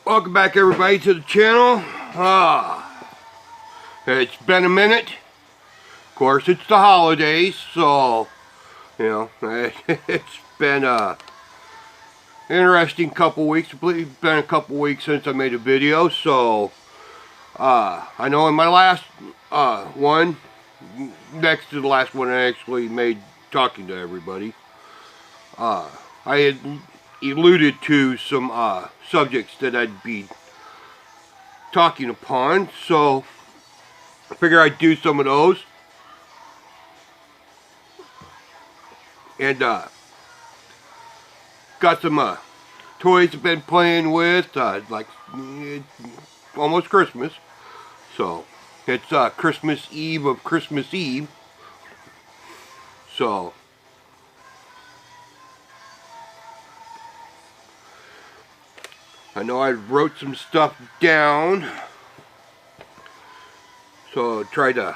Welcome back everybody to the channel. It's been a minute. Of course it's the holidays, so you know it's been a interesting couple weeks. It's been a couple weeks since I made a video, so I know in my last one, next to the last one I actually made talking to everybody, I had alluded to some subjects that I'd be talking upon, so I figure I'd do some of those. And got some toys I've been playing with, like almost Christmas. So it's Christmas Eve of Christmas Eve. So I know I wrote some stuff down, so I'll try to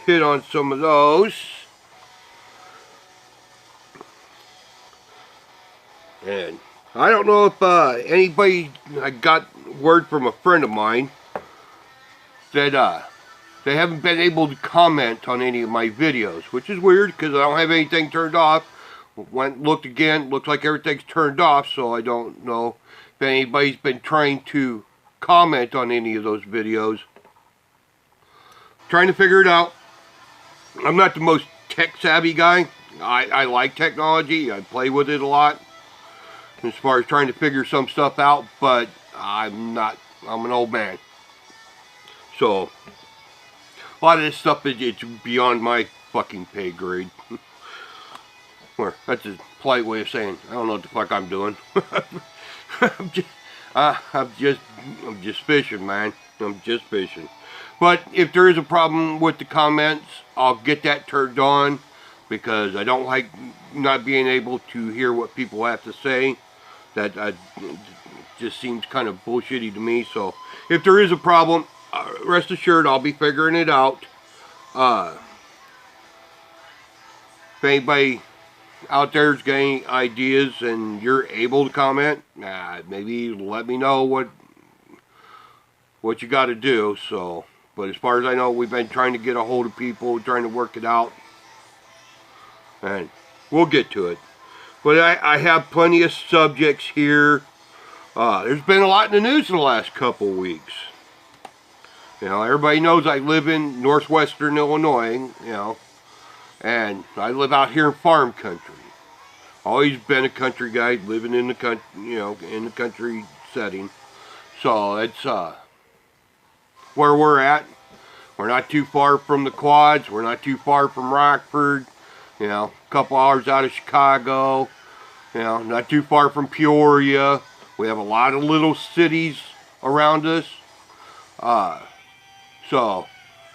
hit on some of those. And I don't know if anybody, I got word from a friend of mine that they haven't been able to comment on any of my videos, which is weird because I don't have anything turned off. Went looked again, looks like everything's turned off, so I don't know if anybody's been trying to comment on any of those videos. Trying to figure it out. I'm not the most tech savvy guy. I like technology, I play with it a lot as far as trying to figure some stuff out, but I'm an old man. So a lot of this stuff it's beyond my fucking pay grade. Or that's a polite way of saying I don't know what the fuck I'm doing. I'm just fishing, man. I'm just fishing. But if there is a problem with the comments, I'll get that turned on, because I don't like not being able to hear what people have to say. That just seems kind of bullshitty to me. So if there is a problem, rest assured I'll be figuring it out. If anybody out there's got any ideas and you're able to comment, maybe let me know what you got to do. So, but as far as I know, we've been trying to get a hold of people, trying to work it out, and we'll get to it. But I have plenty of subjects here. There's been a lot in the news in the last couple weeks. You know, everybody knows I live in northwestern Illinois, you know, and I live out here in farm country. Always been a country guy, living in the country, you know, in the country setting. So it's where we're at. We're not too far from the quads. We're not too far from Rockford. You know, a couple hours out of Chicago. You know, not too far from Peoria. We have a lot of little cities around us. So,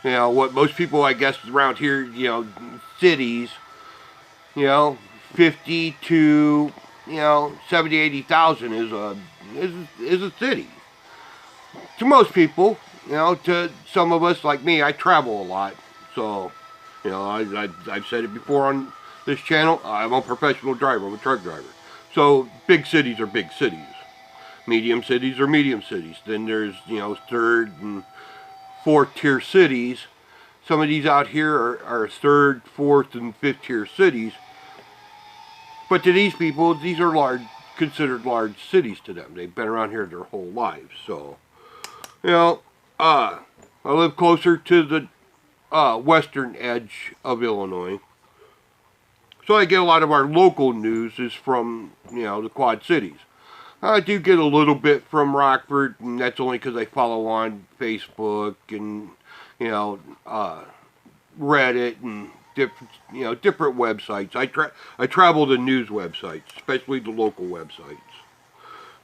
you know, what most people, I guess, around here, you know, cities, you know, 50 to, you know, 70, 80,000 is a city. To most people, you know, to some of us like me, I travel a lot. So, you know, I've said it before on this channel, I'm a professional driver, I'm a truck driver. So, big cities are big cities. Medium cities are medium cities. Then there's, you know, third and fourth tier cities. Some of these out here are third, fourth, and fifth tier cities. But to these people, these are considered large cities to them. They've been around here their whole lives. So, you know, I live closer to the western edge of Illinois. So I get a lot of our local news is from, you know, the Quad Cities. I do get a little bit from Rockford, and that's only because I follow on Facebook and, you know, Reddit and different websites. I travel to news websites, especially the local websites.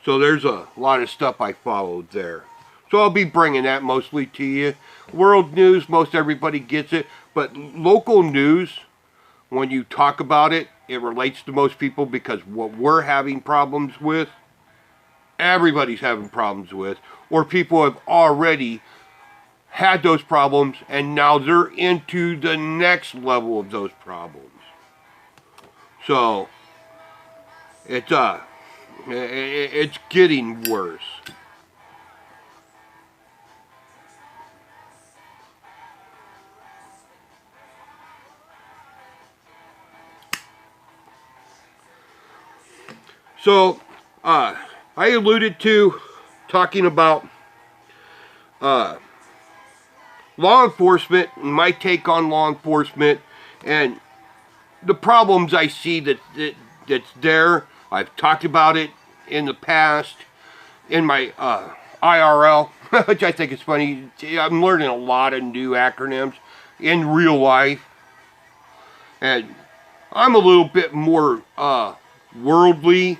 So there's a lot of stuff I followed there. So I'll be bringing that mostly to you. World news, most everybody gets it, but local news, when you talk about it, it relates to most people, because what we're having problems with, everybody's having problems with, or people have already had those problems and now they're into the next level of those problems. So it's getting worse. So, I alluded to talking about law enforcement and my take on law enforcement and the problems I see that's there. I've talked about it in the past in my IRL, which I think is funny. I'm learning a lot of new acronyms in real life, and I'm a little bit more worldly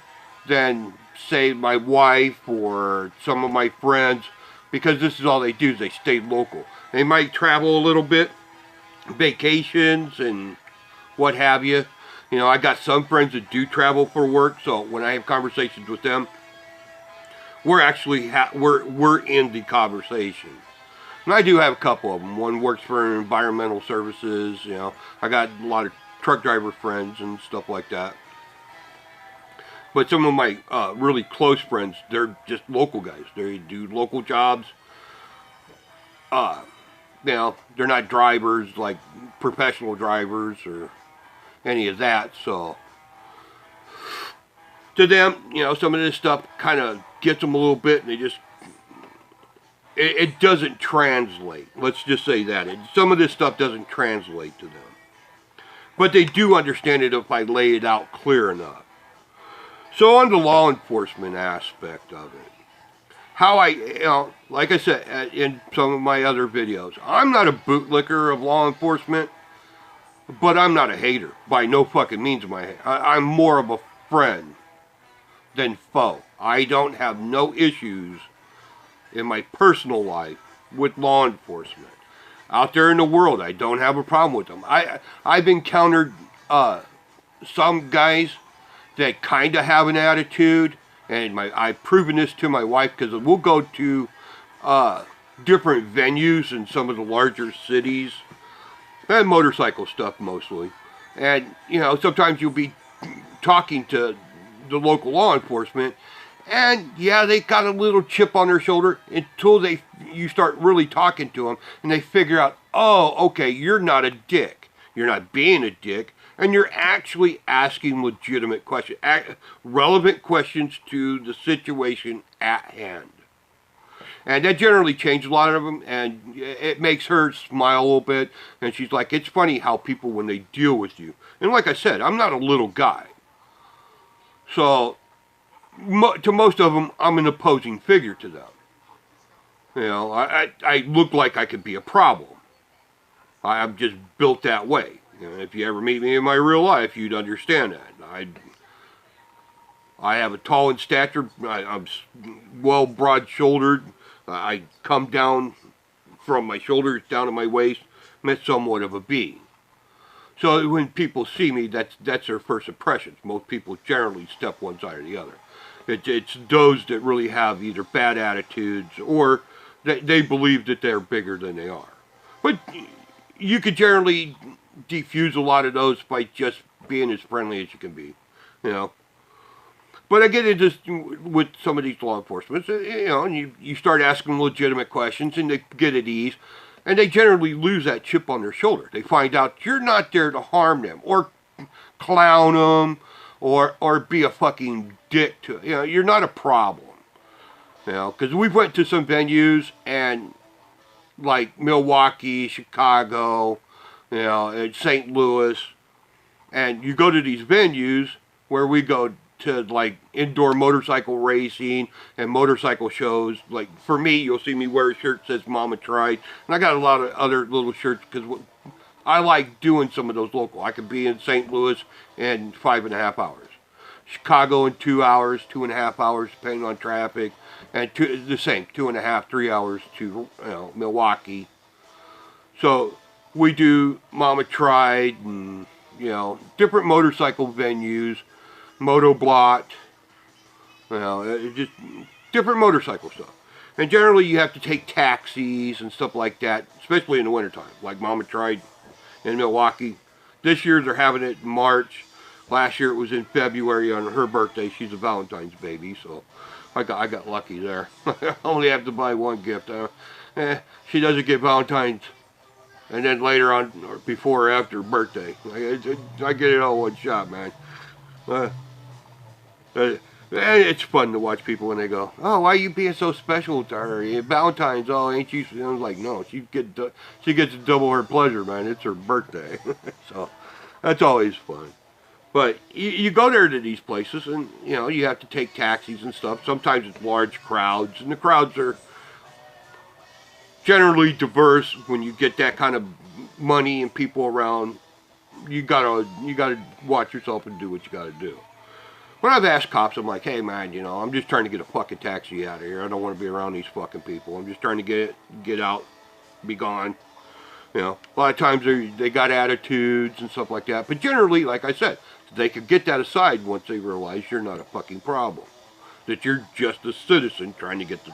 than, say, my wife or some of my friends, because this is all they do is they stay local. They might travel a little bit, vacations and what have you. You know, I got some friends that do travel for work, so when I have conversations with them, we're actually we're in the conversation. And I do have a couple of them. One works for environmental services. You know, I got a lot of truck driver friends and stuff like that. But some of my really close friends, they're just local guys. They do local jobs. You know, they're not drivers like professional drivers or any of that. So to them, you know, some of this stuff kind of gets them a little bit, and they just it doesn't translate. Let's just say that some of this stuff doesn't translate to them. But they do understand it if I lay it out clear enough. So on the law enforcement aspect of it, how you know, like I said in some of my other videos, I'm not a bootlicker of law enforcement, but I'm not a hater by no fucking means. I'm more of a friend than foe. I don't have no issues in my personal life with law enforcement. Out there in the world, I don't have a problem with them. I've encountered some guys that kind of have an attitude, and I've proven this to my wife, because we'll go to different venues in some of the larger cities, and motorcycle stuff mostly. And, you know, sometimes you'll be talking to the local law enforcement, and yeah, they got a little chip on their shoulder until you start really talking to them, and they figure out, oh, okay, you're not a dick. You're not being a dick, and you're actually asking legitimate questions, relevant questions to the situation at hand. And that generally changes a lot of them, and it makes her smile a little bit, and she's like, it's funny how people, when they deal with you, and like I said, I'm not a little guy. So, to most of them, I'm an opposing figure to them. You know, I look like I could be a problem. I'm just built that way. You know, if you ever meet me in my real life, you'd understand that. I have a tall in stature. I'm well broad-shouldered. I come down from my shoulders down to my waist. I'm somewhat of a being. So when people see me, that's their first impressions. Most people generally step one side or the other. It's those that really have either bad attitudes or they believe that they're bigger than they are. But you could generally defuse a lot of those by just being as friendly as you can be, you know. But I get into this with some of these law enforcement, you know, and you start asking legitimate questions, and they get at ease, and they generally lose that chip on their shoulder. They find out you're not there to harm them or clown them or be a fucking dick to, you know, you're not a problem. You know, because we went to some venues and like Milwaukee, Chicago, you know, and St. Louis, and you go to these venues where we go to like indoor motorcycle racing and motorcycle shows. Like for me, you'll see me wear a shirt that says Mama Tried, and I got a lot of other little shirts because I like doing some of those local. I could be in St. Louis in 5.5 hours, Chicago in 2 hours, 2.5 hours depending on traffic, and the same 2.5, 3 hours to, you know, Milwaukee. So we do Mama Tried and, you know, different motorcycle venues, Motoblot, you know, just different motorcycle stuff. And generally you have to take taxis and stuff like that, especially in the wintertime, like Mama Tried in Milwaukee. This year they're having it in March. Last year it was in February on her birthday. She's a Valentine's baby, so I got lucky there. I only have to buy one gift. She doesn't get Valentine's, and then later on, or before or after birthday. I get it all one shot, man. And it's fun to watch people when they go, "Oh, why are you being so special to her? Valentine's, oh, ain't you?" I was like, "No, she gets to double her pleasure, man. It's her birthday." So that's always fun. But you go there to these places, and you have to take taxis and stuff. Sometimes it's large crowds, and the crowds are generally diverse. When you get that kind of money and people around, you gotta watch yourself and do what you gotta do. When I've asked cops, I'm like, "Hey man, I'm just trying to get a fucking taxi out of here. I don't want to be around these fucking people. I'm just trying to get out, be gone." A lot of times they got attitudes and stuff like that. But generally, like I said, they could get that aside once they realize you're not a fucking problem. That you're just a citizen trying to get the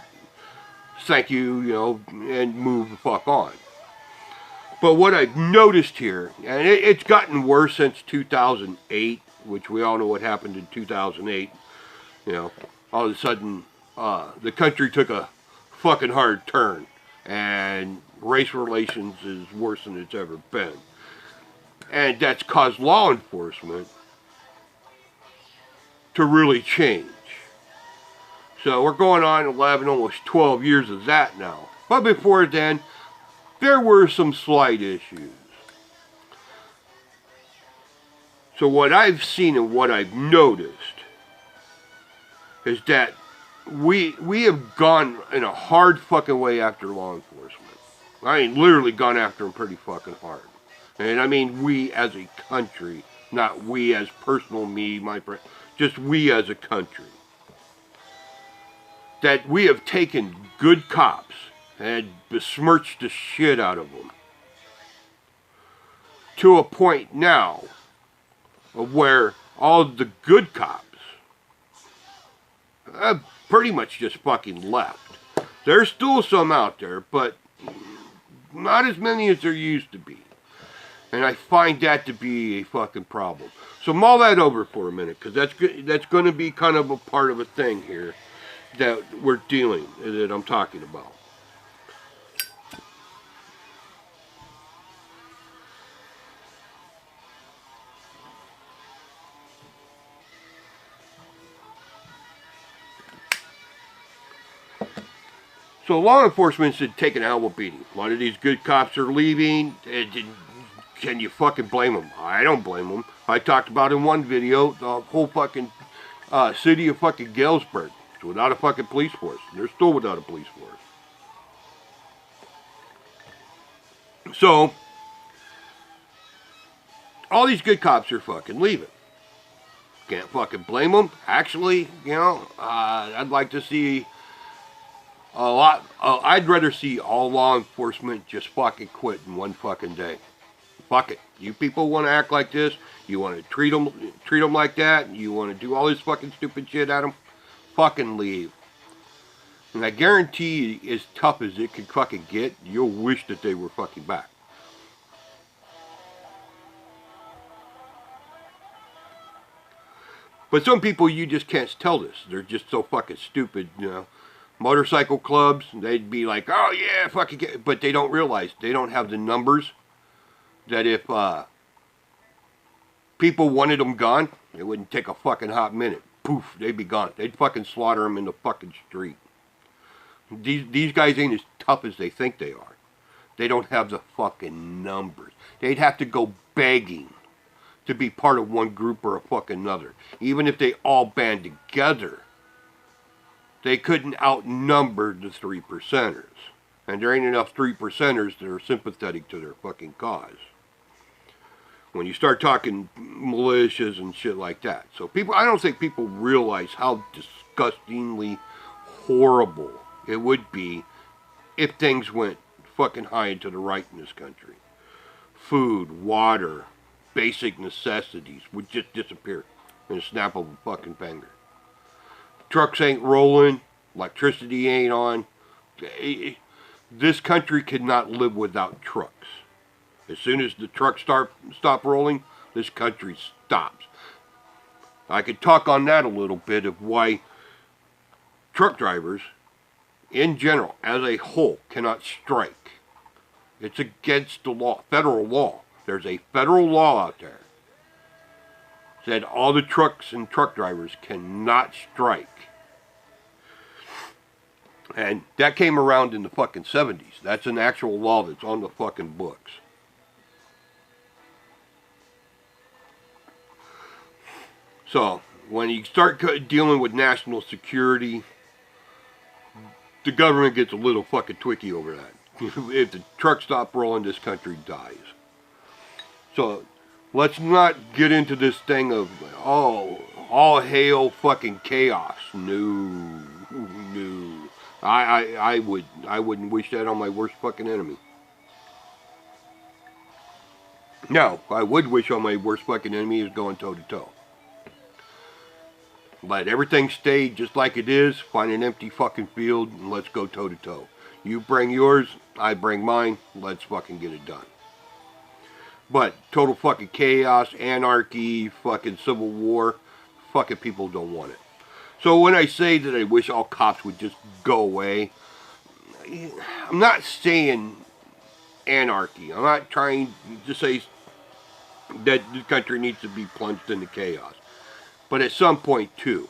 thank you, and move the fuck on. But what I've noticed here, and it's gotten worse since 2008, which we all know what happened in 2008. All of a sudden, the country took a fucking hard turn, and race relations is worse than it's ever been. And that's caused law enforcement to really change. So we're going on 11, almost 12 years of that now. But before then, there were some slight issues. So what I've seen and what I've noticed is that we have gone in a hard fucking way after law enforcement. I mean, literally gone after them pretty fucking hard. And I mean we as a country, not we as personal me, my friend, just we as a country. That we have taken good cops and besmirched the shit out of them. To a point now of where all the good cops have pretty much just fucking left. There's still some out there, but not as many as there used to be. And I find that to be a fucking problem. So mull that over for a minute, because that's going to be kind of a part of a thing here that I'm talking about. So law enforcement's taking a hell of a beating. A lot of these good cops are leaving. Can you fucking blame them? I don't blame them. I talked about in one video the whole fucking city of fucking Galesburg. It's without a fucking police force. They're still without a police force. So all these good cops are fucking leaving. Can't fucking blame them. Actually, I'd like to see a lot. I'd rather see all law enforcement just fucking quit in one fucking day. Fuck it. You people want to act like this. You want to treat them like that. You want to do all this fucking stupid shit at them. Fucking leave. And I guarantee you, as tough as it can fucking get, you'll wish that they were fucking back. But some people, you just can't tell this. They're just so fucking stupid, Motorcycle clubs, they'd be like, "Oh yeah, fucking," but they don't realize they don't have the numbers. That if people wanted them gone, it wouldn't take a fucking hot minute. Poof, they'd be gone. They'd fucking slaughter them in the fucking street. These guys ain't as tough as they think they are. They don't have the fucking numbers. They'd have to go begging to be part of one group or a fucking another. Even if they all band together, they couldn't outnumber the 3%ers. And there ain't enough 3%ers that are sympathetic to their fucking cause. When you start talking militias and shit like that. So I don't think people realize how disgustingly horrible it would be if things went fucking high and to the right in this country. Food, water, basic necessities would just disappear in a snap of a fucking finger. Trucks ain't rolling, electricity ain't on. This country cannot live without trucks. As soon as the trucks stop rolling, this country stops. I could talk on that a little bit of why truck drivers, in general, as a whole, cannot strike. It's against the law, federal law. There's a federal law out there said all the trucks and truck drivers cannot strike. And that came around in the fucking 70s. That's an actual law that's on the fucking books. So, when you start dealing with national security, the government gets a little fucking twitchy over that. If the trucks stop rolling, this country dies. So, let's not get into this thing of, oh, all hail fucking chaos. No. I wouldn't wish that on my worst fucking enemy. No, I would wish on my worst fucking enemy is going toe to toe. Let everything stay just like it is, find an empty fucking field, and let's go toe to toe. You bring yours, I bring mine, let's fucking get it done. But total fucking chaos, anarchy, fucking civil war, fucking people don't want it. So when I say that I wish all cops would just go away, I'm not saying anarchy. I'm not trying to say that the country needs to be plunged into chaos. But at some point, too.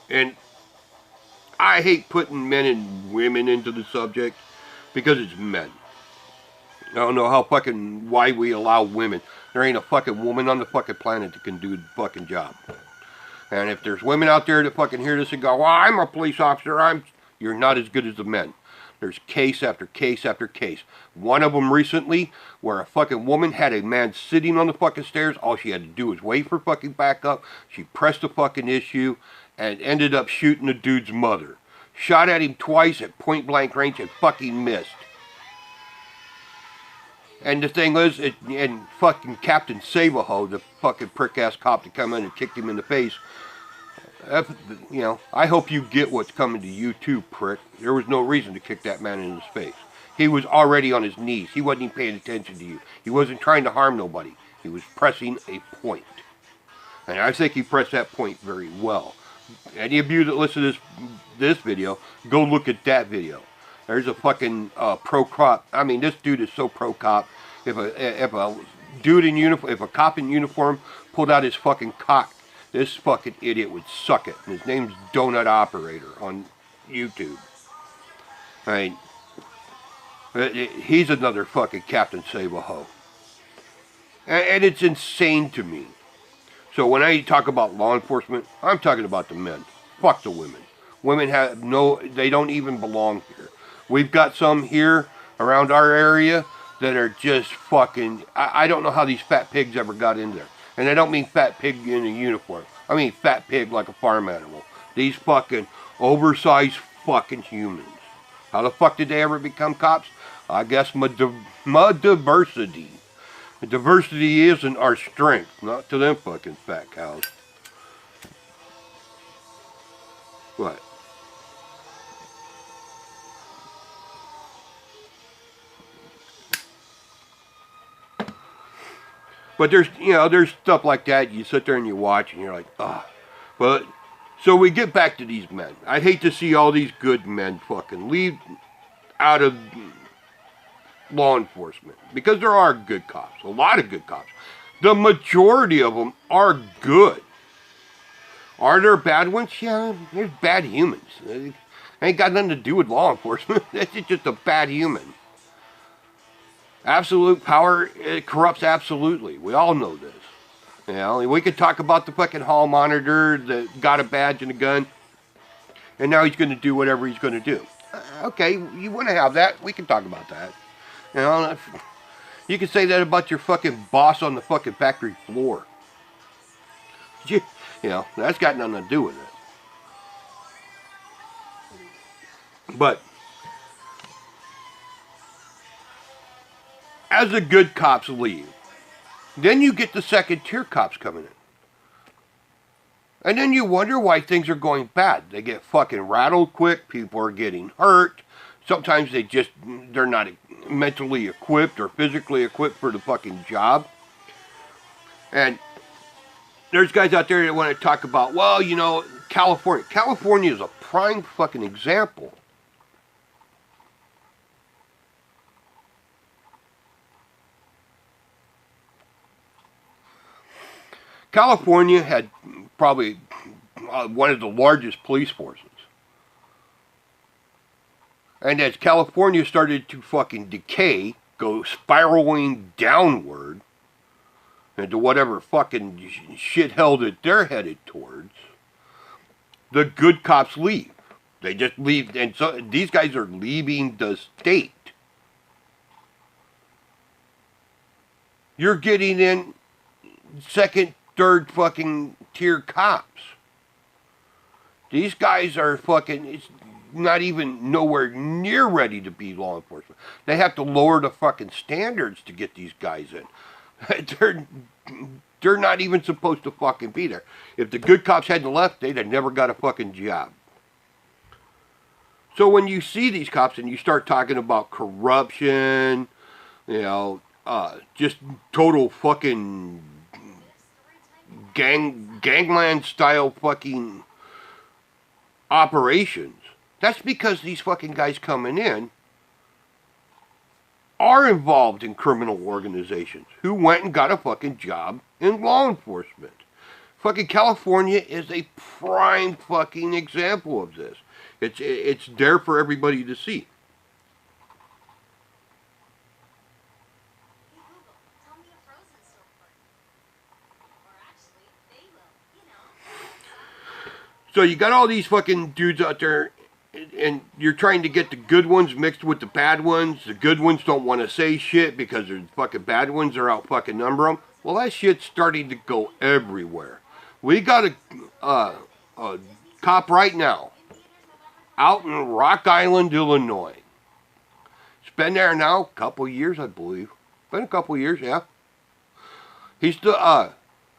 And I hate putting men and women into the subject because it's men. I don't know why we allow women. There ain't a fucking woman on the fucking planet that can do the fucking job. And if there's women out there that fucking hear this and go, well, I'm a police officer, you're not as good as the men. There's case after case after case. One of them recently, where a fucking woman had a man sitting on the fucking stairs. All she had to do was wait for fucking backup. She pressed the fucking issue and ended up shooting the dude's mother. Shot at him twice at point blank range and fucking missed. And the thing is, and fucking Captain Sabaho, the fucking prick-ass cop that come in and kicked him in the face, I hope you get what's coming to you too, prick. There was no reason to kick that man in his face. He was already on his knees. He wasn't even paying attention to you. He wasn't trying to harm nobody. He was pressing a point. And I think he pressed that point very well. Any of you that listen to this video, go look at that video. There's a fucking pro-cop. I mean, this dude is so pro-cop. If a dude in uniform, if a cop in uniform pulled out his fucking cock, this fucking idiot would suck it. And his name's Donut Operator on YouTube. I mean, he's another fucking Captain Sabaho. And it's insane to me. So when I talk about law enforcement, I'm talking about the men. Fuck the women. Women they don't even belong here. We've got some here around our area that are just fucking, I don't know how these fat pigs ever got in there. And I don't mean fat pig in a uniform. I mean fat pig like a farm animal. These fucking oversized fucking humans. How the fuck did they ever become cops? I guess my diversity. Diversity isn't our strength, not to them fucking fat cows. What? But there's stuff like that. You sit there and you watch and you're like, ah. But, so we get back to these men. I'd hate to see all these good men fucking leave out of law enforcement. Because there are good cops. A lot of good cops. The majority of them are good. Are there bad ones? Yeah, there's bad humans. It ain't got nothing to do with law enforcement. It's just a bad human. Absolute power, it corrupts absolutely. We all know this. You know, we could talk about the fucking hall monitor that got a badge and a gun, and now he's going to do whatever he's going to do. Okay, you want to have that? We can talk about that. You know, you can say that about your fucking boss on the fucking factory floor. You know, that's got nothing to do with it. But as the good cops leave, then you get the second tier cops coming in. And then you wonder why things are going bad. They get fucking rattled quick, people are getting hurt. Sometimes they're not mentally equipped or physically equipped for the fucking job. And there's guys out there that want to talk about, well, you know, California. California is a prime fucking example. California had probably one of the largest police forces. And as California started to fucking decay, go spiraling downward into whatever fucking shithell that they're headed towards, the good cops leave. They just leave, and so these guys are leaving the state. You're getting in second, third fucking tier cops. These guys are fucking, it's not even nowhere near ready to be law enforcement. They have to lower the fucking standards to get these guys in. They're not even supposed to fucking be there. If the good cops hadn't left, they'd have never got a fucking job. So when you see these cops and you start talking about corruption, you know, just total fucking gangland style fucking operations, that's because these fucking guys coming in are involved in criminal organizations who went and got a fucking job in law enforcement. Fucking California is a prime fucking example of this. It's there for everybody to see. So you got all these fucking dudes out there, and you're trying to get the good ones mixed with the bad ones. The good ones don't want to say shit because the fucking bad ones are out fucking number them. Well, that shit's starting to go everywhere. We got a cop right now out in Rock Island, Illinois. He's been there now a couple years, I believe. Been a couple years, yeah. He's the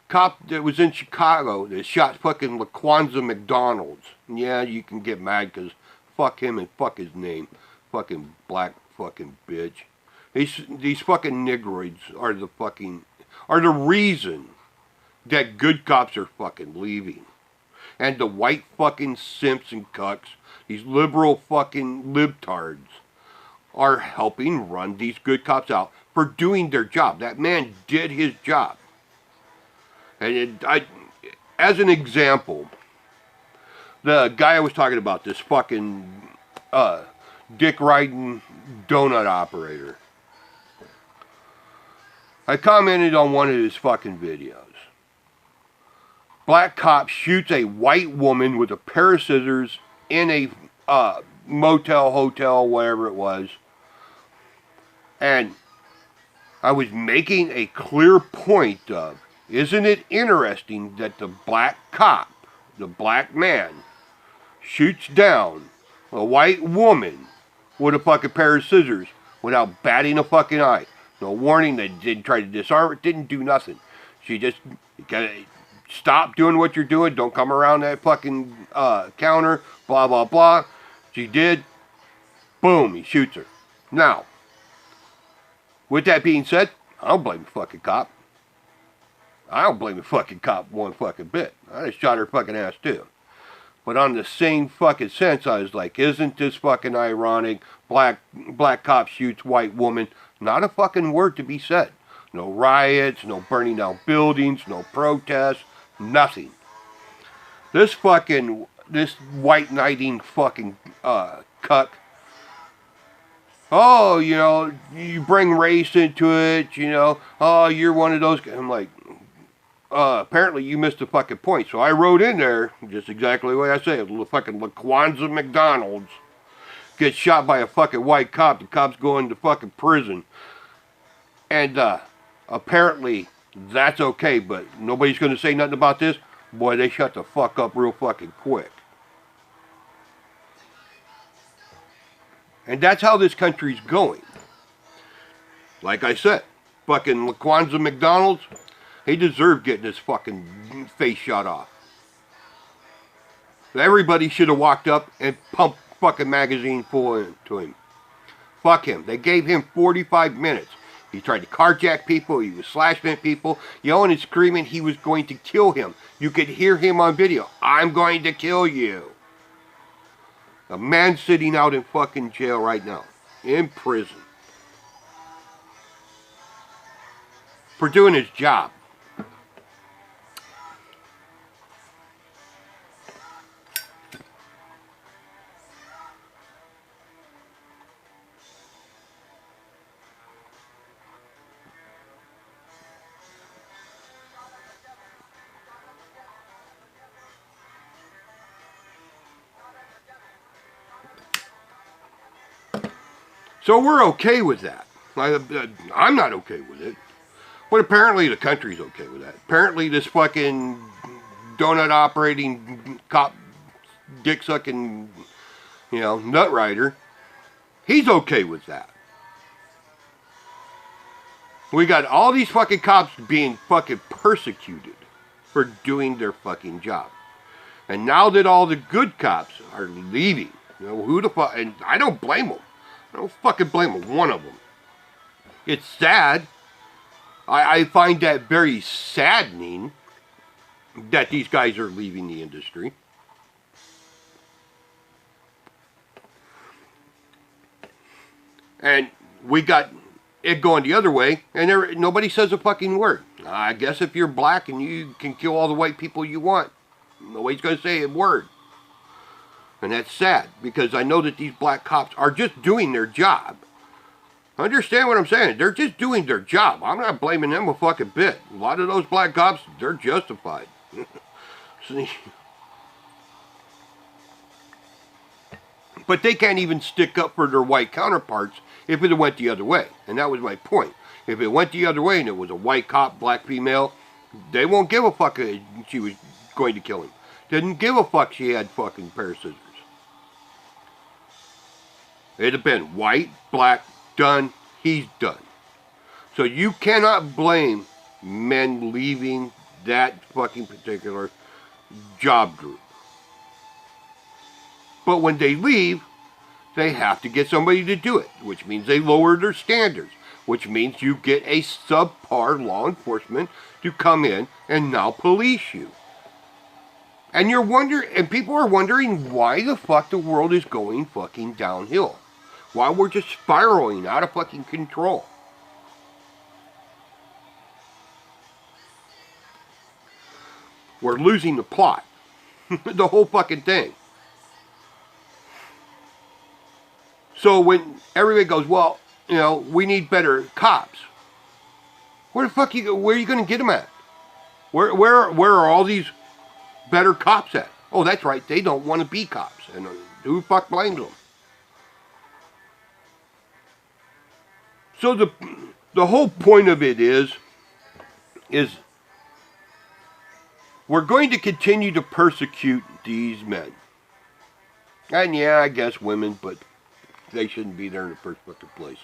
cop that was in Chicago that shot fucking Laquanza McDonald's. Yeah, you can get mad because fuck him and fuck his name. Fucking black fucking bitch. These fucking negroids are the reason that good cops are fucking leaving. And the white fucking simps and cucks, these liberal fucking libtards, are helping run these good cops out for doing their job. That man did his job. And as an example, the guy I was talking about, this fucking dick riding donut operator, I commented on one of his fucking videos. Black cop shoots a white woman with a pair of scissors in a motel, hotel, wherever it was. And I was making a clear point of, isn't it interesting that the black cop, the black man, shoots down a white woman with a fucking pair of scissors without batting a fucking eye? No warning, they didn't try to disarm it, didn't do nothing. She just, you gotta stop doing what you're doing, don't come around that fucking counter, blah, blah, blah. She did, boom, he shoots her. Now, with that being said, I don't blame the fucking cop. I don't blame the fucking cop one fucking bit. I just shot her fucking ass too. But on the same fucking sense, I was like, isn't this fucking ironic? Black cop shoots white woman. Not a fucking word to be said. No riots, no burning down buildings, no protests, nothing. This white knighting fucking cuck. Oh, you know, you bring race into it, you know. Oh, you're one of those guys. I'm like, apparently you missed the fucking point. So I wrote in there, just exactly the way I say it, fucking Laquanza McDonald's gets shot by a fucking white cop. The cop's going to fucking prison. And apparently that's okay, but nobody's going to say nothing about this. Boy, they shut the fuck up real fucking quick. And that's how this country's going. Like I said, fucking Laquanza McDonald's, he deserved getting his fucking face shot off. Everybody should have walked up and pumped fucking magazine full into him. Fuck him. They gave him 45 minutes. He tried to carjack people. He was slashing at people, yelling and screaming he was going to kill him. You could hear him on video. I'm going to kill you. A man sitting out in fucking jail right now. In prison. For doing his job. So we're okay with that. I'm not okay with it. But apparently the country's okay with that. Apparently this fucking donut operating cop, dick sucking, nut rider, he's okay with that. We got all these fucking cops being fucking persecuted for doing their fucking job. And now that all the good cops are leaving, who the fuck, and I don't blame them. I don't fucking blame them, one of them. It's sad. I find that very saddening that these guys are leaving the industry. And we got it going the other way, and nobody says a fucking word. I guess if you're black and you can kill all the white people you want, nobody's going to say a word. And that's sad, because I know that these black cops are just doing their job. Understand what I'm saying? They're just doing their job. I'm not blaming them a fucking bit. A lot of those black cops, they're justified. See? But they can't even stick up for their white counterparts if it went the other way. And that was my point. If it went the other way and it was a white cop, black female, they won't give a fuck she was going to kill him. Didn't give a fuck she had fucking pair of scissors. It'd have been white, black, done, he's done. So you cannot blame men leaving that fucking particular job group. But when they leave, they have to get somebody to do it, which means they lower their standards, which means you get a subpar law enforcement to come in and now police you. And people are wondering why the fuck the world is going fucking downhill. Why we're just spiraling out of fucking control. We're losing the plot. The whole fucking thing. So when everybody goes, well, we need better cops. Where are you going to get them at? Where are all these better cops at? Oh, that's right. They don't want to be cops. And who the fuck blames them? So the whole point of it is we're going to continue to persecute these men. And yeah, I guess women, but they shouldn't be there in the first fucking place.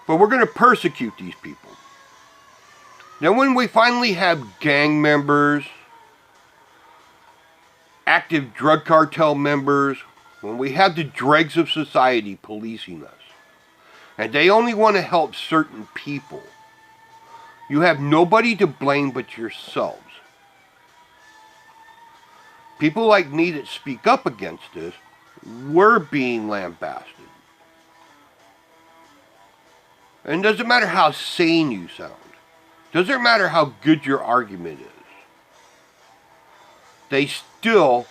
But we're going to persecute these people. Now when we finally have gang members, active drug cartel members, when we have the dregs of society policing us, and they only want to help certain people, you have nobody to blame but yourselves. People like me that speak up against this, we're being lambasted. And it doesn't matter how sane you sound. Doesn't matter how good your argument is. They still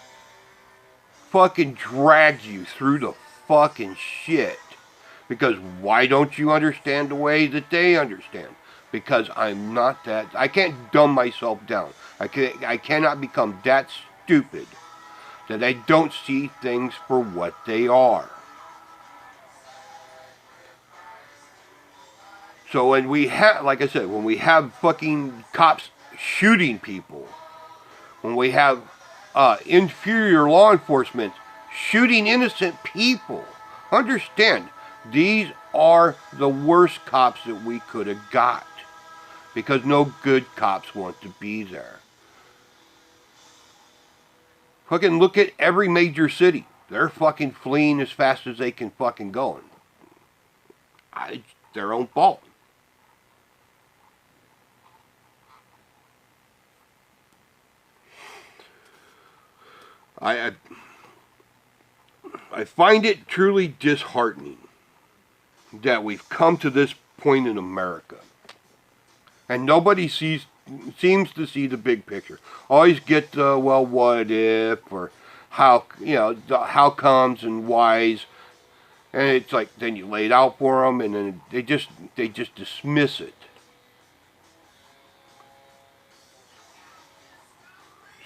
fucking drag you through the fucking shit. Because why don't you understand the way that they understand? Because I'm not that. I can't dumb myself down. I cannot become that stupid that I don't see things for what they are. So when we have, like I said, when we have fucking cops shooting people, when we have inferior law enforcement shooting innocent people, understand, these are the worst cops that we could have got. Because no good cops want to be there. Fucking look at every major city. They're fucking fleeing as fast as they can fucking go. It's their own fault. I find it truly disheartening that we've come to this point in America. And nobody seems to see the big picture. Always get the, well, what if, or how, the how comes and whys. And it's like, then you lay it out for them, and then they just dismiss it.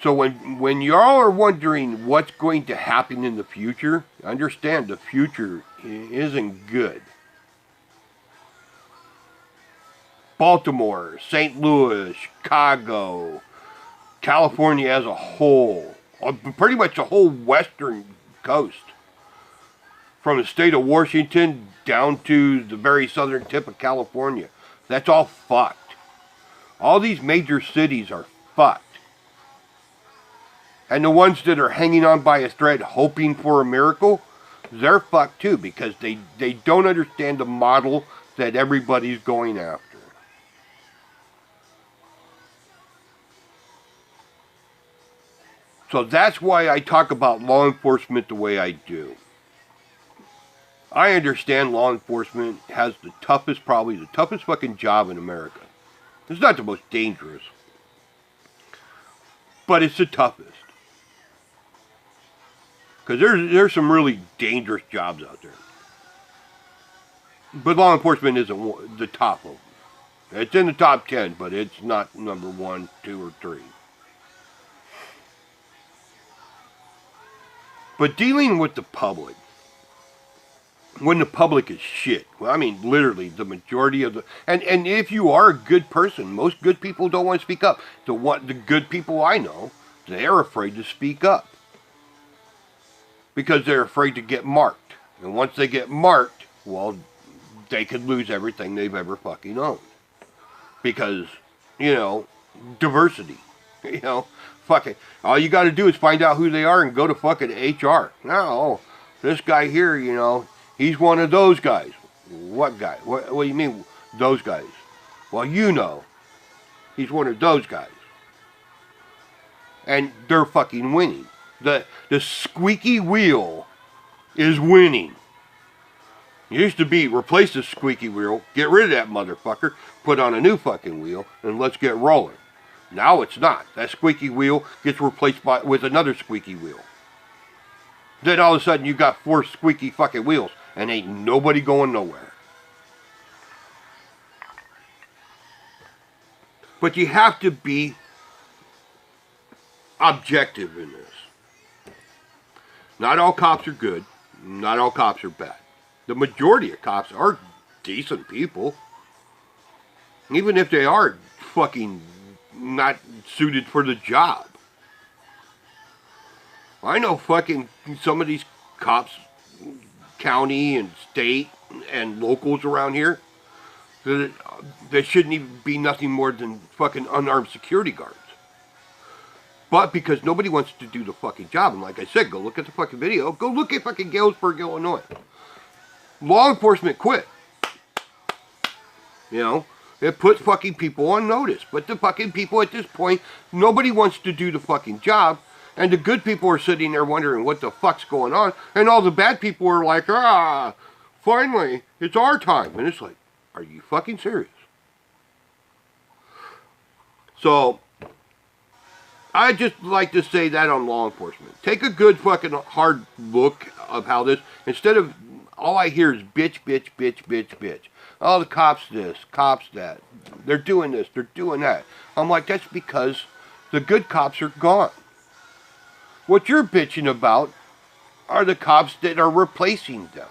So when y'all are wondering what's going to happen in the future, understand the future isn't good. Baltimore, St. Louis, Chicago, California as a whole, pretty much the whole western coast, from the state of Washington down to the very southern tip of California, that's all fucked. All these major cities are fucked. And the ones that are hanging on by a thread hoping for a miracle, they're fucked too, because they don't understand the model that everybody's going after. So that's why I talk about law enforcement the way I do. I understand law enforcement has probably the toughest fucking job in America. It's not the most dangerous, but it's the toughest. Because there's some really dangerous jobs out there. But law enforcement isn't the top of them. It's in the top 10, but it's not number 1, 2, or 3. But dealing with the public, when the public is shit, well, I mean, literally, the majority of the... And if you are a good person, most good people don't want to speak up. The good people I know, they're afraid to speak up. Because they're afraid to get marked. And once they get marked, well, they could lose everything they've ever fucking owned. Because, diversity. Fuck it. All you got to do is find out who they are and go to fucking HR. No, this guy here, he's one of those guys. What guy? What do you mean, those guys? Well, he's one of those guys. And they're fucking winning. The squeaky wheel is winning. It used to be, replace the squeaky wheel, get rid of that motherfucker, put on a new fucking wheel, and let's get rolling. Now it's not. That squeaky wheel gets replaced with another squeaky wheel. Then all of a sudden you got 4 squeaky fucking wheels, and ain't nobody going nowhere. But you have to be objective in this. Not all cops are good. Not all cops are bad. The majority of cops are decent people. Even if they are fucking not suited for the job. I know fucking some of these cops, county and state and locals around here, that shouldn't even be nothing more than fucking unarmed security guards. But because nobody wants to do the fucking job, and like I said, go look at the fucking video, go look at fucking Galesburg, Illinois. Law enforcement quit. It puts fucking people on notice. But the fucking people at this point, nobody wants to do the fucking job. And the good people are sitting there wondering what the fuck's going on. And all the bad people are like, finally, it's our time. And it's like, are you fucking serious? So, I just like to say that on law enforcement. Take a good fucking hard look of how this, instead of, all I hear is bitch, bitch, bitch, bitch, bitch. Oh, the cops this, cops that. They're doing this, they're doing that. I'm like, that's because the good cops are gone. What you're bitching about are the cops that are replacing them.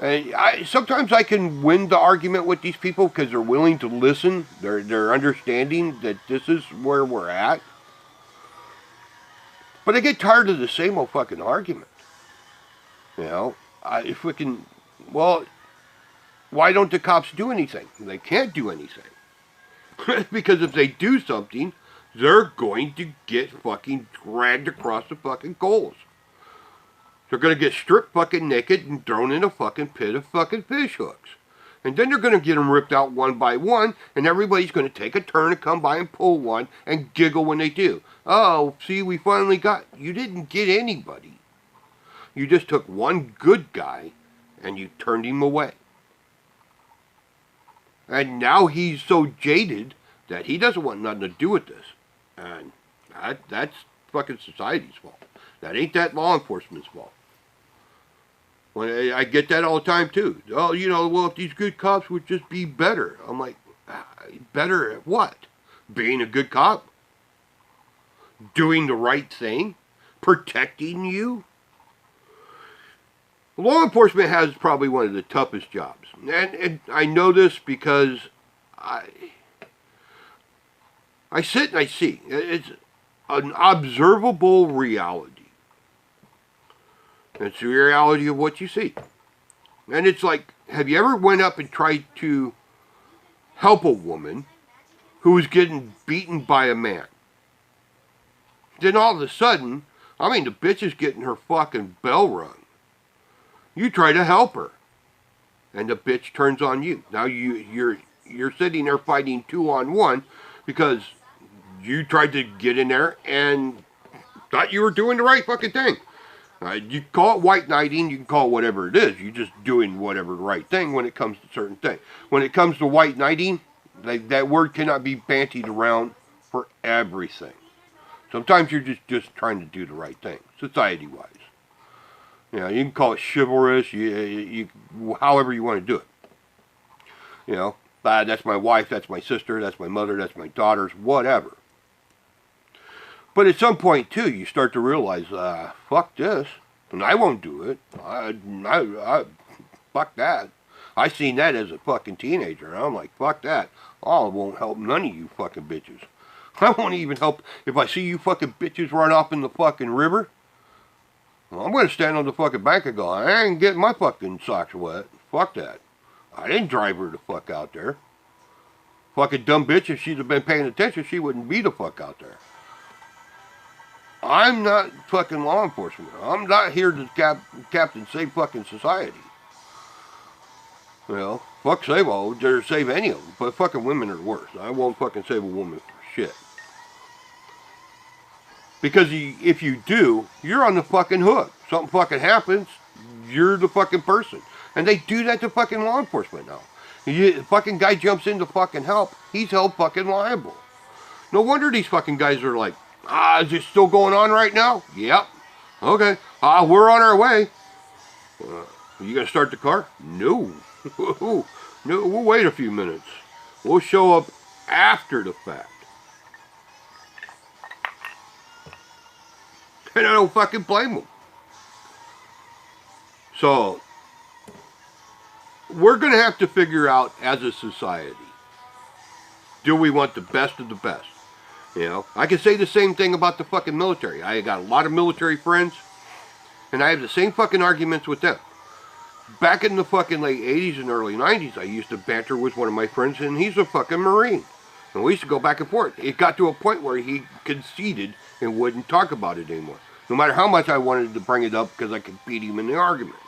And sometimes I can win the argument with these people because they're willing to listen. They're understanding that this is where we're at. But I get tired of the same old fucking argument. If we can, well, why don't the cops do anything? They can't do anything. Because if they do something, they're going to get fucking dragged across the fucking coals. They're going to get stripped fucking naked and thrown in a fucking pit of fucking fish hooks. And then they're going to get them ripped out one by one, and everybody's going to take a turn and come by and pull one and giggle when they do. Oh, see, we finally got... You didn't get anybody. You just took one good guy and you turned him away. And now he's so jaded that he doesn't want nothing to do with this. And that's fucking society's fault. That ain't that law enforcement's fault. When I get that all the time too. Oh, well, if these good cops would just be better. I'm like, better at what? being a good cop, doing the right thing, protecting you. Law enforcement has probably one of the toughest jobs. And I know this because I sit and I see. It's an observable reality. It's the reality of what you see. And it's like, have you ever went up and tried to help a woman who was getting beaten by a man? Then all of a sudden, I mean, the bitch is getting her fucking bell rung. You try to help her, and the bitch turns on you. Now you're sitting there fighting 2-on-1 because you tried to get in there and thought you were doing the right fucking thing. You call it white knighting, you can call it whatever it is. You're just doing whatever the right thing when it comes to certain things. When it comes to white knighting, that word cannot be bantied around for everything. Sometimes you're just trying to do the right thing, society-wise. You know, you can call it chivalrous, you however you want to do it. You know, that's my wife, that's my sister, that's my mother, that's my daughters, whatever. But at some point, too, you start to realize, fuck this, and I won't do it. Fuck that. I seen that as a fucking teenager, and I'm like, fuck that. Oh, it won't help none of you fucking bitches. I won't even help if I see you fucking bitches run off in the fucking river. Well, I'm going to stand on the fucking bank and go, I ain't getting my fucking socks wet. Fuck that. I didn't drive her the fuck out there. Fucking dumb bitch, if she'd have been paying attention, she wouldn't be the fuck out there. I'm not fucking law enforcement. I'm not here to captain save fucking society. You know, fuck save all, or save any of them, but fucking women are the worst. I won't fucking save a woman for shit. Because if you do, you're on the fucking hook. Something fucking happens, you're the fucking person. And they do that to fucking law enforcement now. The fucking guy jumps in to fucking help, he's held fucking liable. No wonder these fucking guys are like, is it still going on right now? Yep. Okay. We're on our way. You gonna start the car? No. No, we'll wait a few minutes. We'll show up after the fact. And I don't fucking blame them. So, we're gonna have to figure out as a society, do we want the best of the best? You know, I can say the same thing about the fucking military. I got a lot of military friends, and I have the same fucking arguments with them. Back in the fucking late 80s and early 90s, I used to banter with one of my friends, and he's a fucking Marine. And we used to go back and forth. It got to a point where he conceded and wouldn't talk about it anymore. No matter how much I wanted to bring it up because I could beat him in the argument.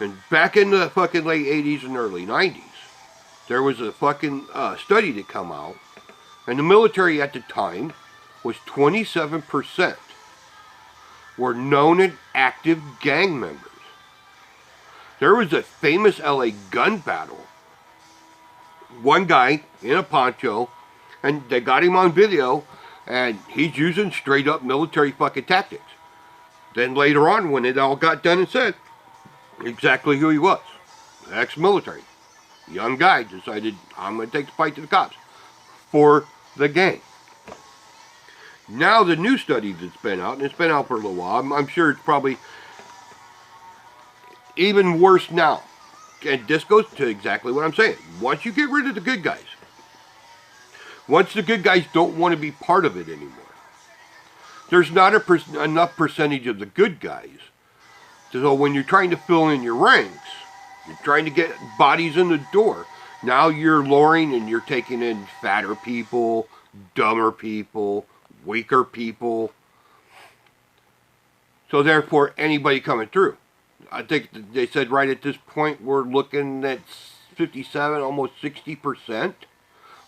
And back in the fucking late 80s and early 90s, there was a fucking study that come out. And the military at the time was 27% were known and active gang members. There was a famous LA gun battle. One guy in a poncho, and they got him on video, and he's using straight up military fucking tactics. Then later on, when it all got done and said, exactly who he was. Ex-military. Young guy decided, I'm going to take the fight to the cops. For the gang. Now the new study that's been out, and it's been out for a little while, I'm sure it's probably even worse now. And this goes to exactly what I'm saying. Once you get rid of the good guys, once the good guys don't want to be part of it anymore, there's not enough percentage of the good guys. So when you're trying to fill in your ranks, you're trying to get bodies in the door, now you're lowering and you're taking in fatter people, dumber people, weaker people. So therefore, anybody coming through. I think they said right at this point we're looking at 57, almost 60%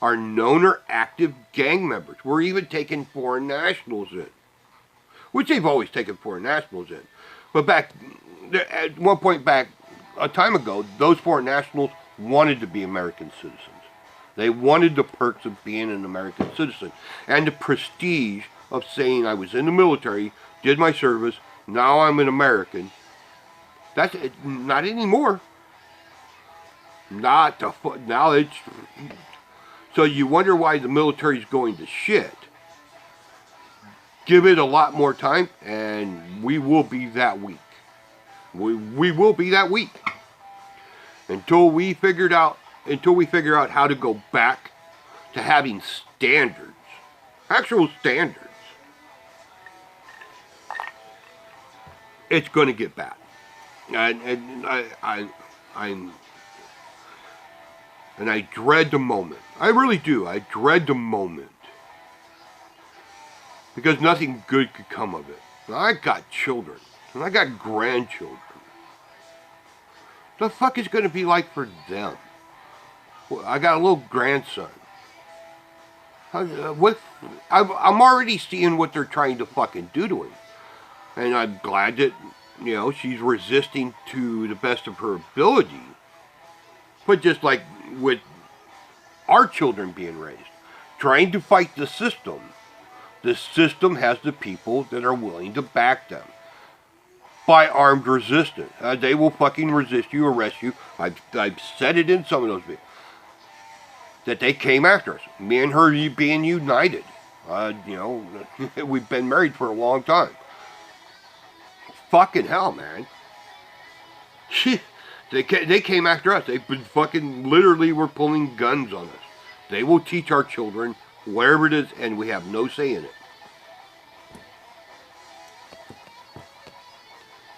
are known or active gang members. We're even taking foreign nationals in. Which they've always taken foreign nationals in. But back, at one point back, a time ago, those foreign nationals wanted to be American citizens. They wanted the perks of being an American citizen. And the prestige of saying I was in the military, did my service, now I'm an American. That's not anymore. Now it's, So you wonder why the military's going to shit. Give it a lot more time, and we will be that weak. We will be that weak until we figure out how to go back to having standards, actual standards. It's going to get bad, and I dread the moment. I really do. I dread the moment because nothing good could come of it. I got children and I got grandchildren. The fuck is going to be like for them? I got a little grandson. I'm already seeing what they're trying to fucking do to him. And I'm glad that, she's resisting to the best of her ability. But just like with our children being raised, trying to fight the system has the people that are willing to back them. By armed resistance. They will fucking resist you, arrest you. I've said it in some of those videos. That they came after us. Me and her being united. We've been married for a long time. Fucking hell, man. They came after us. They fucking literally were pulling guns on us. They will teach our children wherever it is, and we have no say in it.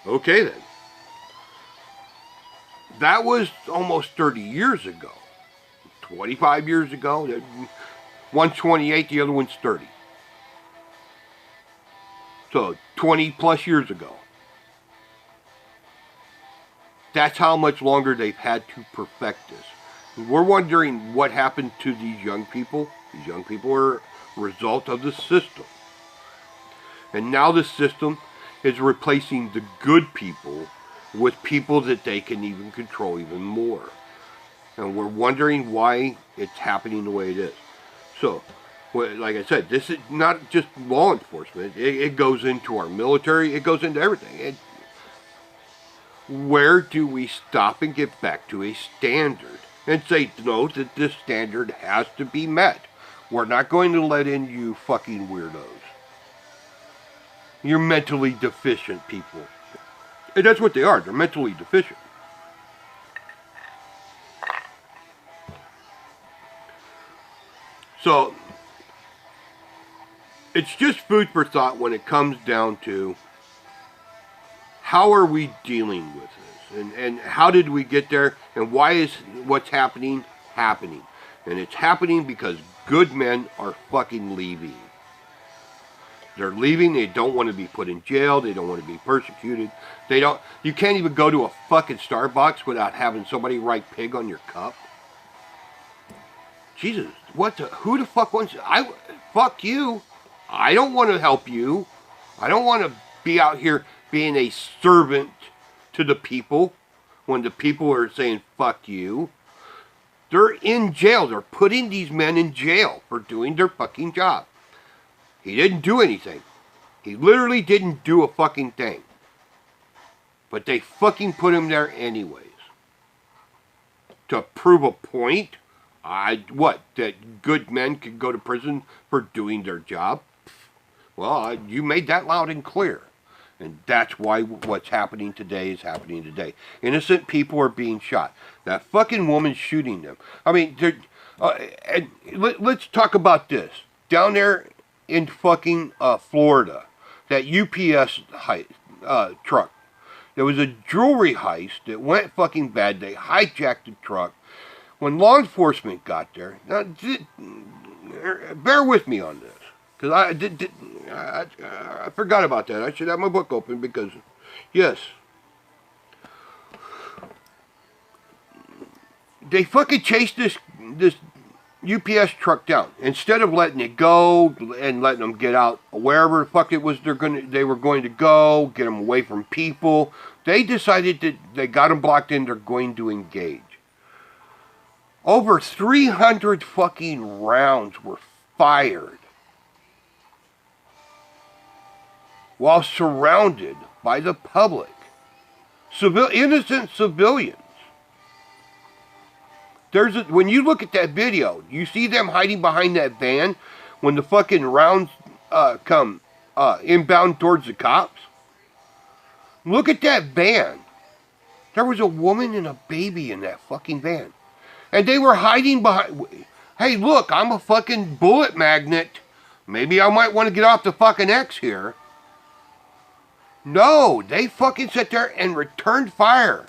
Okay then. That was almost 30 years ago. 25 years ago. One's 28, the other one's 30. So 20 plus years ago. That's how much longer they've had to perfect this. We're wondering what happened to these young people. These young people are a result of the system. And now the system is replacing the good people with people that they can even control even more. And we're wondering why it's happening the way it is. So, like I said, this is not just law enforcement. It goes into our military. It goes into everything. Where do we stop and get back to a standard and say, no, that this standard has to be met? We're not going to let in you fucking weirdos. You're mentally deficient people. And that's what they are. They're mentally deficient. So, it's just food for thought when it comes down to how are we dealing with this? And how did we get there? And why is what's happening happening? And it's happening because good men are fucking leaving. They're leaving. They don't want to be put in jail. They don't want to be persecuted. You can't even go to a fucking Starbucks without having somebody write pig on your cup. Jesus, who the fuck wants, fuck you. I don't want to help you. I don't want to be out here being a servant to the people when the people are saying fuck you. They're in jail. They're putting these men in jail for doing their fucking job. He didn't do anything. He literally didn't do a fucking thing. But they fucking put him there anyways. To prove a point? That good men could go to prison for doing their job? Well, you made that loud and clear. And that's why what's happening today is happening today. Innocent people are being shot. That fucking woman's shooting them. I mean, let's talk about this. Down there in fucking Florida, that UPS truck. There was a jewelry heist that went fucking bad. They hijacked the truck. When law enforcement got there, now, bear with me on this, because I forgot about that. I should have my book open because, yes, they fucking chased this UPS truck down. Instead of letting it go and letting them get out wherever the fuck it was they were going to go, get them away from people, they decided that they got them blocked in, they're going to engage. Over 300 fucking rounds were fired while surrounded by the public. Innocent civilians. When you look at that video, you see them hiding behind that van when the fucking rounds come inbound towards the cops. Look at that van. There was a woman and a baby in that fucking van. And they were hiding behind... Hey, look, I'm a fucking bullet magnet. Maybe I might want to get off the fucking X here. No, they fucking sat there and returned fire.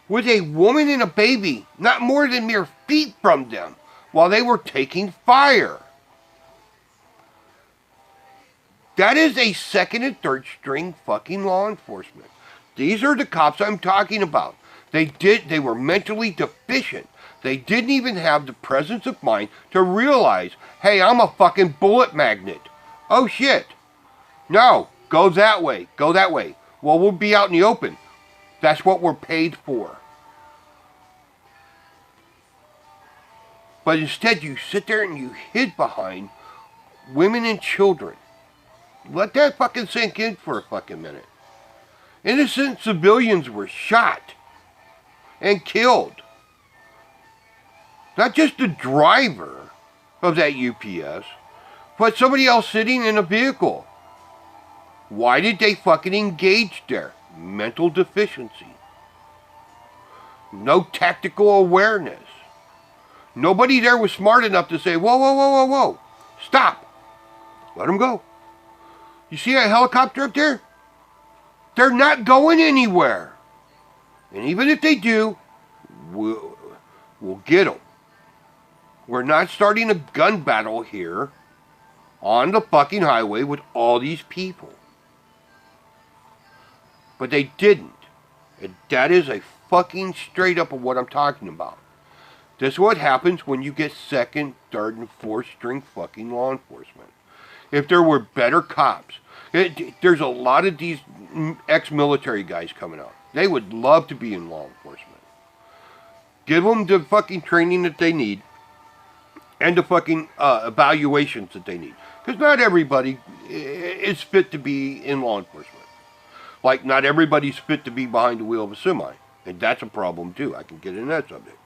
With a woman and a baby, not more than mere feet from them, while they were taking fire. That is a second and third string fucking law enforcement. These are the cops I'm talking about. They were mentally deficient. They didn't even have the presence of mind to realize, hey, I'm a fucking bullet magnet. Oh shit. No, go that way, go that way. Well, we'll be out in the open. That's what we're paid for. But instead you sit there and you hid behind women and children. Let that fucking sink in for a fucking minute. Innocent civilians were shot and killed. Not just the driver of that UPS, but somebody else sitting in a vehicle. Why did they fucking engage there? Mental deficiency. No tactical awareness. Nobody there was smart enough to say, whoa, whoa, whoa, whoa, whoa. Stop. Let them go. You see that helicopter up there? They're not going anywhere. And even if they do, we'll get them. We're not starting a gun battle here on the fucking highway with all these people. But they didn't. And that is a fucking straight up of what I'm talking about. This is what happens when you get second, third, and fourth string fucking law enforcement. If there were better cops, there's a lot of these ex-military guys coming out. They would love to be in law enforcement. Give them the fucking training that they need and the fucking evaluations that they need. Because not everybody is fit to be in law enforcement. Like, not everybody's fit to be behind the wheel of a semi. And that's a problem, too. I can get into that subject.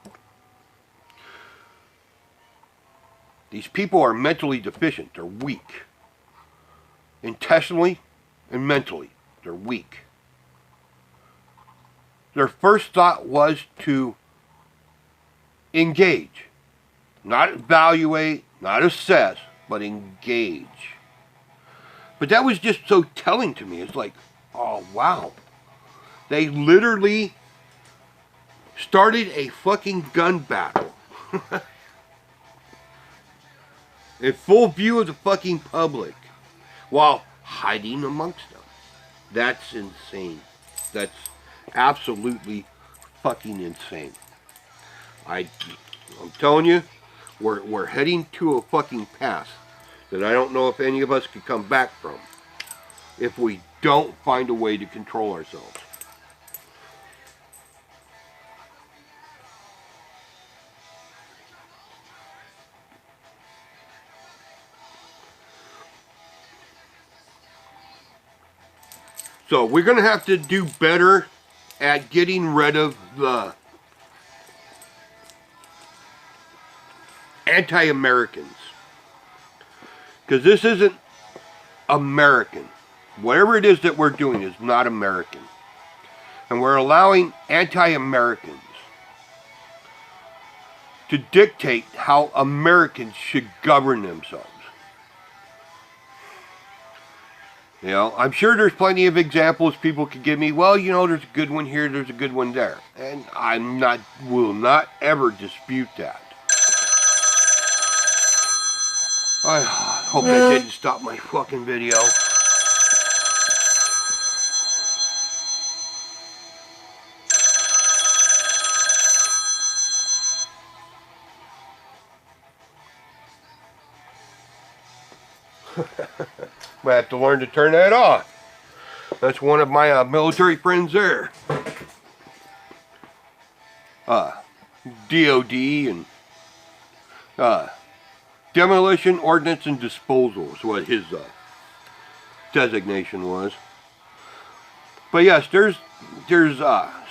These people are mentally deficient. They're weak. Intestinally and mentally, they're weak. Their first thought was to engage. Not evaluate, not assess, but engage. But that was just so telling to me. It's like, oh wow. They literally started a fucking gun battle. In full view of the fucking public. While hiding amongst them. That's insane. That's absolutely fucking insane. I'm telling you, we're heading to a fucking path that I don't know if any of us could come back from if we don't find a way to control ourselves. So we're going to have to do better at getting rid of the anti-Americans. Because this isn't American. Whatever it is that we're doing is not American. And we're allowing anti-Americans to dictate how Americans should govern themselves. You know, I'm sure there's plenty of examples people could give me. Well, you know, there's a good one here, there's a good one there. And will not ever dispute that. I hope that didn't stop my fucking video. I have to learn to turn that off. That's one of my military friends there. DOD and Demolition, Ordnance, and Disposal is what his designation was. But yes, there's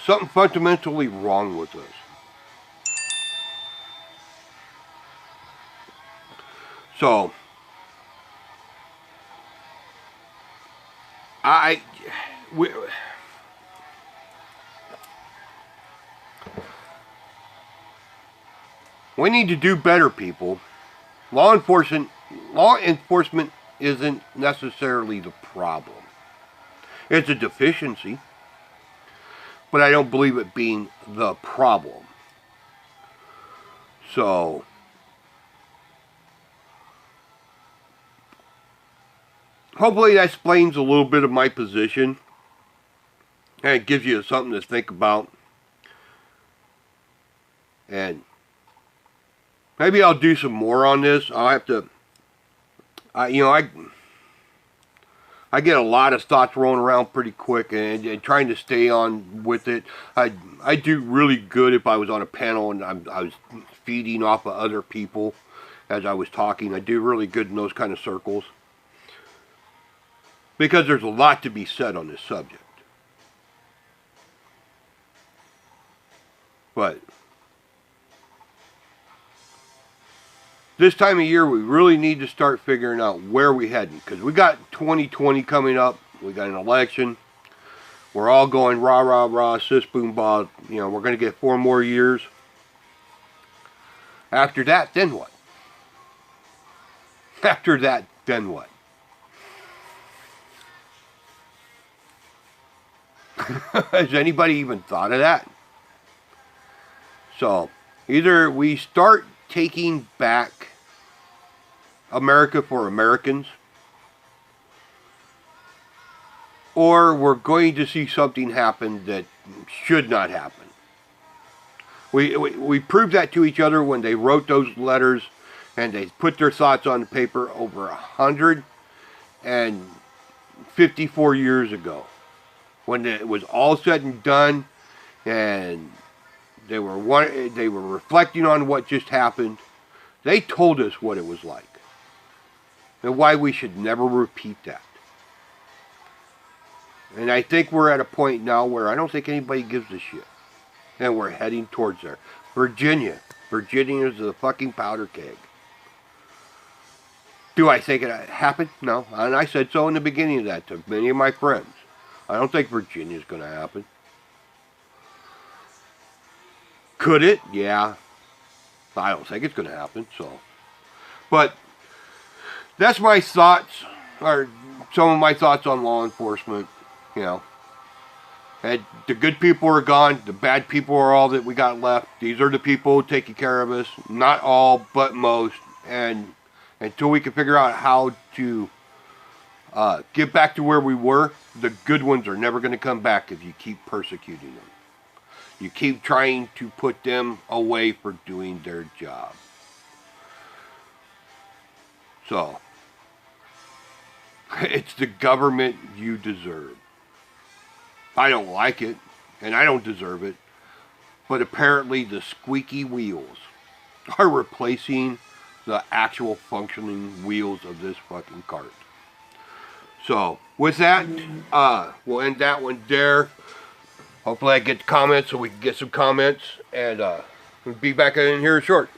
something fundamentally wrong with us. So, we need to do better, people. Law enforcement isn't necessarily the problem. It's a deficiency, but I don't believe it being the problem. So, hopefully that explains a little bit of my position, and it gives you something to think about. And maybe I'll do some more on this. I'll have to, I get a lot of thoughts rolling around pretty quick, and trying to stay on with it. I do really good if I was on a panel and I was feeding off of other people as I was talking. I do really good in those kind of circles, because there's a lot to be said on this subject. But this time of year, we really need to start figuring out where we're heading, because we got 2020 coming up. We got an election. We're all going rah, rah, rah, sis, boom, bah. You know, we're going to get 4 more years. After that, then what? After that, then what? Has anybody even thought of that? So, either we start taking back America for Americans, or we're going to see something happen that should not happen. We proved that to each other when they wrote those letters and they put their thoughts on the paper over 154 years ago. When it was all said and done, and they were reflecting on what just happened, they told us what it was like and why we should never repeat that. And I think we're at a point now where I don't think anybody gives a shit. And we're heading towards there. Virginia is the fucking powder keg. Do I think it happened? No. And I said so in the beginning of that to many of my friends. I don't think Virginia's going to happen. Could it? Yeah. I don't think it's going to happen. So, but that's my thoughts, or some of my thoughts on law enforcement. You know, and the good people are gone. The bad people are all that we got left. These are the people taking care of us. Not all, but most. And until we can figure out how to get back to where we were, the good ones are never going to come back if you keep persecuting them. You keep trying to put them away for doing their job. So, it's the government you deserve. I don't like it, and I don't deserve it, but apparently the squeaky wheels are replacing the actual functioning wheels of this fucking cart. So, with that, we'll end that one there. Hopefully I get comments so we can get some comments, and we'll be back in here short.